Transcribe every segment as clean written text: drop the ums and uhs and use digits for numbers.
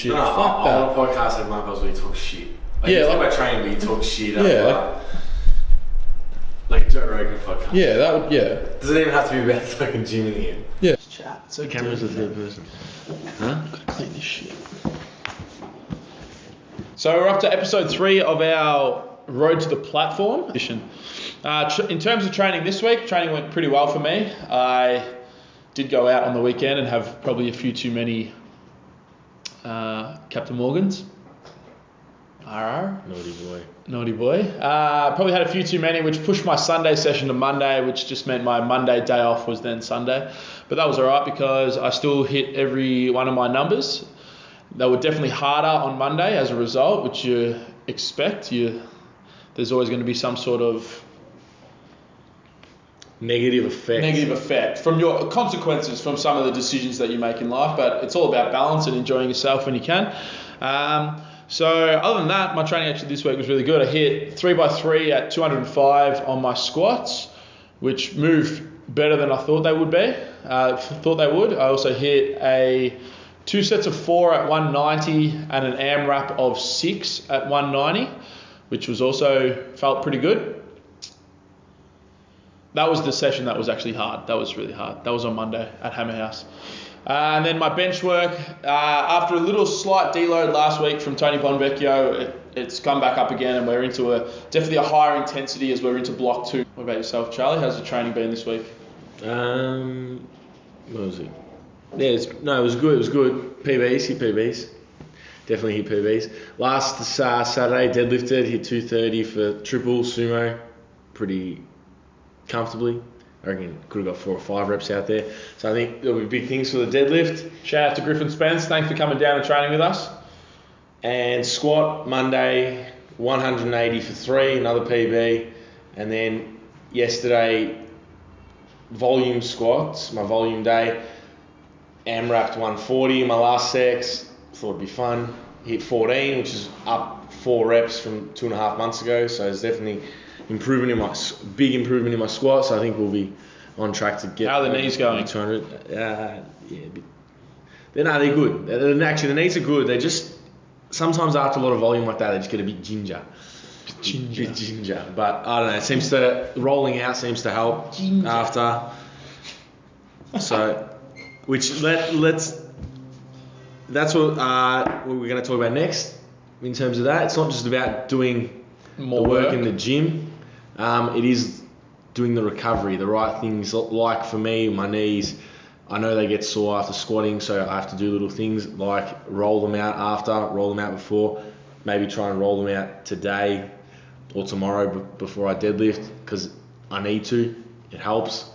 Shit, No, fuck that. on a podcast at Marcos where you talk shit. Like, Yeah, you talk like- about training, but you talk shit. Yeah, like Joe Rogan podcast. Yeah, that would, yeah. Doesn't even have to be about fucking gym in the end. Yeah. Chat. So Camera's the third person. Huh? Gotta clean this shit. So we're up to episode 3 of our Road to the Platform edition. In terms of training this week, training went pretty well for me. I did go out on the weekend and have probably a few too many Captain Morgans. RR. Naughty boy. Probably had a few too many, which pushed my Sunday session to Monday, which just meant my Monday day off was then Sunday. But that was alright because I still hit every one of my numbers. They were definitely harder on Monday as a result, which you expect. There's always going to be some sort of Negative effect from your consequences from some of the decisions that you make in life, but it's all about balance and enjoying yourself when you can. So other than that, my training actually this week was really good. I hit 3x3 at 205 on my squats, which moved better than I thought they would be. I also hit 2 sets of 4 at 190 and an AMRAP of 6 at 190, which was also felt pretty good. That was the session that was actually hard. That was really hard. That was on Monday at Hammer House. And then my bench work, after a little slight deload last week from Tony Bonvecchio, it's come back up again, and we're into definitely a higher intensity as we're into block 2. What about yourself, Charlie? How's the training been this week? What was it? Yeah, it was good. It was good. PBs, hit PBs. Definitely hit PBs. Last Saturday, deadlifted, hit 230 for triple sumo, pretty comfortably. I reckon could have got 4 or 5 reps out there. So I think there'll be big things for the deadlift. Shout out to Griffin Spence. Thanks for coming down and training with us. And squat Monday, 180 for 3, another PB. And then yesterday, volume squats, my volume day. AMRAP'd 140 in my last sex. Thought it'd be fun. Hit 14, which is up 4 reps from 2.5 months ago. So it's definitely big improvement in my squat. So I think we'll be on track to get. How are the knees going? 200. They're good. Actually, the knees are good. They just sometimes after a lot of volume like that, they just get a bit ginger. But I don't know. Rolling out seems to help after. So, that's what we're going to talk about next in terms of that. It's not just about doing more the work in the gym. It is doing the recovery, the right things. Like for me, my knees, I know they get sore after squatting, so I have to do little things like roll them out after, roll them out before, maybe try and roll them out today or tomorrow before I deadlift because I need to. It helps.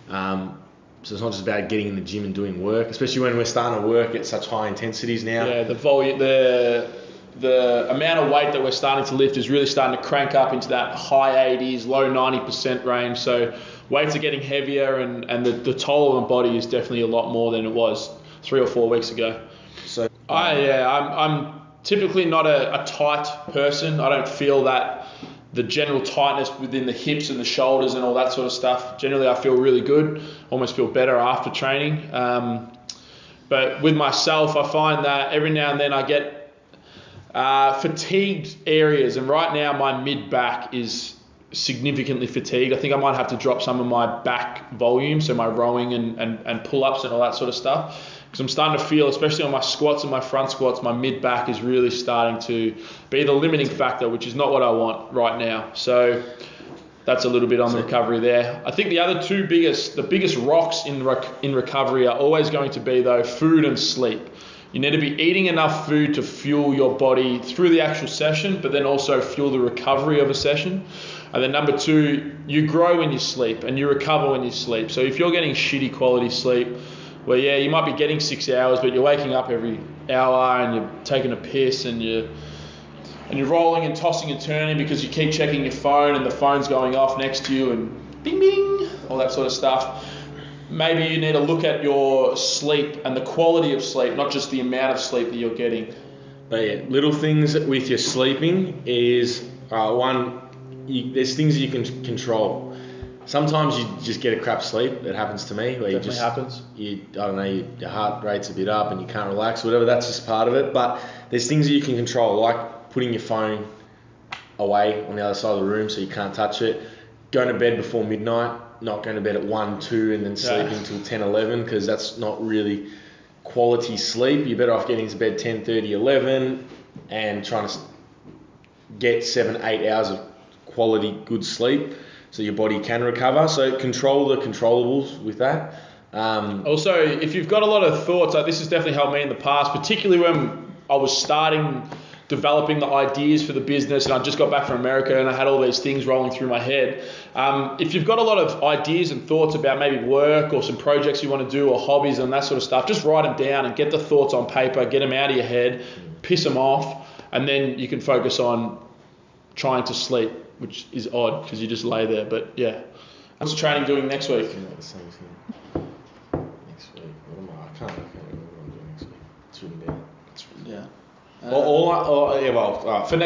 So it's not just about getting in the gym and doing work, especially when we're starting to work at such high intensities now. Yeah, the volume, the amount of weight that we're starting to lift is really starting to crank up into that high 80s, low 90% range. So weights are getting heavier, and the toll on the body is definitely a lot more than it was 3 or 4 weeks ago. So I'm typically not a tight person. I don't feel that the general tightness within the hips and the shoulders and all that sort of stuff. Generally, I feel really good, almost feel better after training. But with myself, I find that every now and then I get fatigued areas, and right now my mid-back is significantly fatigued. I think I might have to drop some of my back volume, so my rowing and pull-ups and all that sort of stuff, because I'm starting to feel, especially on my squats and my front squats, my mid-back is really starting to be the limiting factor, which is not what I want right now. So that's a little bit on the recovery there. I think the biggest rocks in recovery are always going to be, though, food and sleep. You need to be eating enough food to fuel your body through the actual session, but then also fuel the recovery of a session. And then number 2, you grow when you sleep and you recover when you sleep. So if you're getting shitty quality sleep, where you might be getting 6 hours, but you're waking up every hour and you're taking a piss and you're rolling and tossing and turning because you keep checking your phone and the phone's going off next to you and bing bing, all that sort of stuff. Maybe you need to look at your sleep and the quality of sleep, not just the amount of sleep that you're getting. But yeah, little things with your sleeping is there's things that you can control. sometimes you just get a crap sleep. It happens to me where Definitely happens. I don't know, your heart rate's a bit up and you can't relax or whatever. That's just part of it. But there's things that you can control, like putting your phone away on the other side of the room so you can't touch it. Going to bed before midnight, not going to bed at 1, 2 and then sleeping till 10, 11 because that's not really quality sleep. You're better off getting to bed 10:30, 11 and trying to get 7, 8 hours of quality good sleep so your body can recover. So control the controllables with that. Also, if you've got a lot of thoughts, like this has definitely helped me in the past, particularly when I was developing the ideas for the business and I just got back from America and I had all these things rolling through my head. If you've got a lot of ideas and thoughts about maybe work or some projects you want to do or hobbies and that sort of stuff, just write them down and get the thoughts on paper, get them out of your head, piss them off, and then you can focus on trying to sleep, which is odd because you just lay there. But yeah. What's training doing next week? The same thing. Next week, what am I? I can't remember what I'm doing next week. It's written down. Yeah. For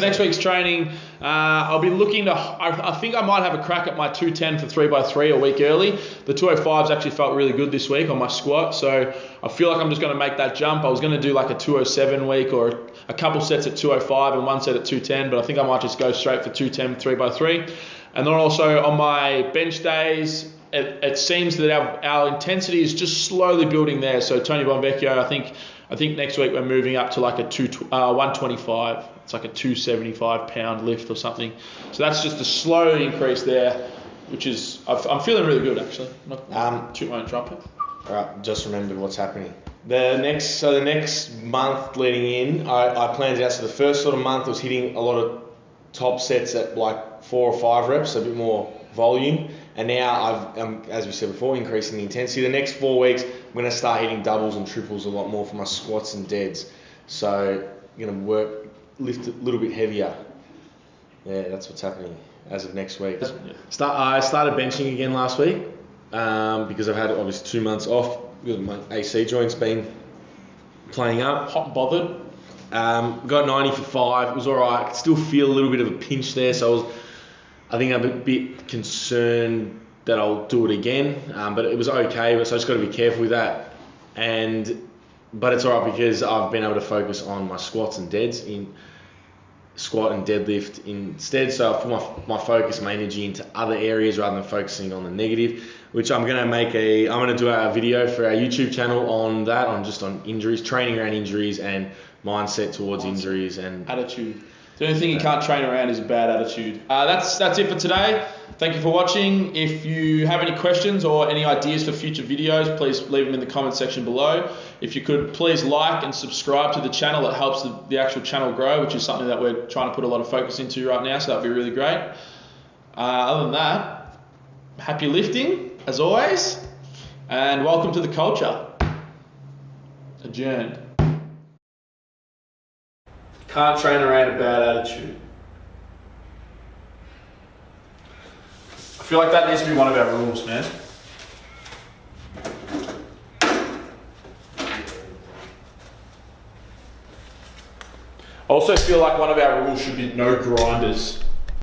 next week's training, I'll be looking to. I think I might have a crack at my 210 for 3x3 a week early. The 205s actually felt really good this week on my squat, so I feel like I'm just going to make that jump. I was going to do like a 207 week or a couple sets at 205 and one set at 210, but I think I might just go straight for 210 3x3. And then also on my bench days, it seems that our intensity is just slowly building there. So Tony Bonvecchio, I think next week we're moving up to like a 125. It's like a 275 pound lift or something. So that's just a slow increase there, which is I'm feeling really good actually. Not toot my own trumpet. All right, just remembered what's happening. The next month leading in, I planned it out. So the first sort of month was hitting a lot of top sets at like 4 or 5 reps, a bit more volume. And now I'm, as we said before, increasing the intensity. The next 4 weeks, I'm going to start hitting doubles and triples a lot more for my squats and deads. So I'm going to lift a little bit heavier. Yeah, that's what's happening as of next week. I started benching again last week because I've had obviously 2 months off because my AC joint's been playing up. Hot and bothered. Got 90 for 5. It was all right. I could still feel a little bit of a pinch there, so I think I'm a bit concerned that I'll do it again, but it was okay. So I just got to be careful with that. But it's all right because I've been able to focus on my squats and deads in squat and deadlift instead. So I put my focus, my energy into other areas rather than focusing on the negative, which I'm going to do a video for our YouTube channel on that, on injuries, training around injuries and mindset towards injuries and attitude. The only thing you can't train around is a bad attitude. That's it for today. Thank you for watching. If you have any questions or any ideas for future videos, please leave them in the comment section below. If you could please like and subscribe to the channel, it helps the actual channel grow, which is something that we're trying to put a lot of focus into right now, so that'd be really great. Other than that, happy lifting as always, and welcome to the culture. Adjourned. Can't train around a bad attitude. I feel like that needs to be one of our rules, man. I also feel like one of our rules should be no grinders.